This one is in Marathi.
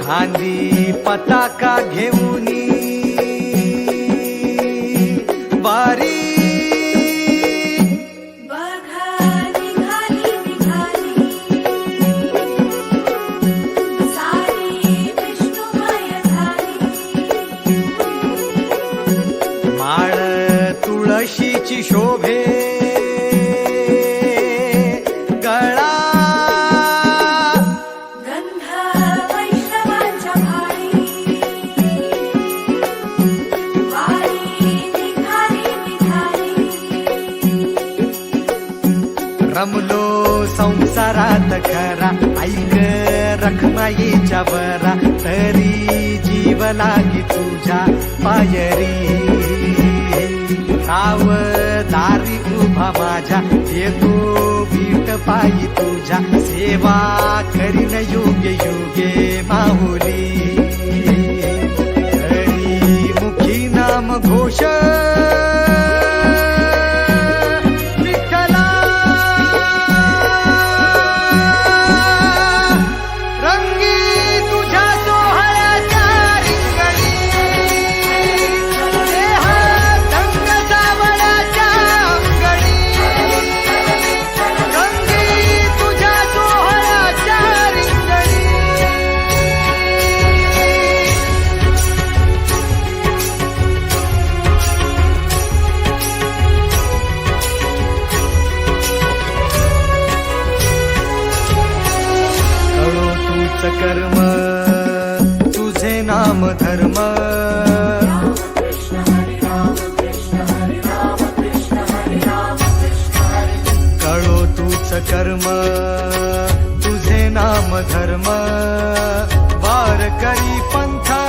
खांदी पताका घेऊनी वारी माळ तुळशीची शोभे गळा गंध वैष्णवांच्या भाळी वारी निघाली निघाली रमलो संसारात खरा ऐक रखमाईच्या बरा तरी जीव लागी तुझ्या पायरी साव दारी उभा माझ्या येतो बीट पायी तुझ्या सेवा करीन युगे युगे माहुली हरी मुखी नाम घोष विठ्ठला रंगी तुझ्या सोहळ्याच्या रिंगणी देहात रंग सावळ्याच्या अंगणी रंगी तुझ्या सोहळ्याच्या रिंगणी कळो तूच कर्म तुझे नाम धर्म कळो तूच कर्म तुझे नाम धर्म वार करी पंथा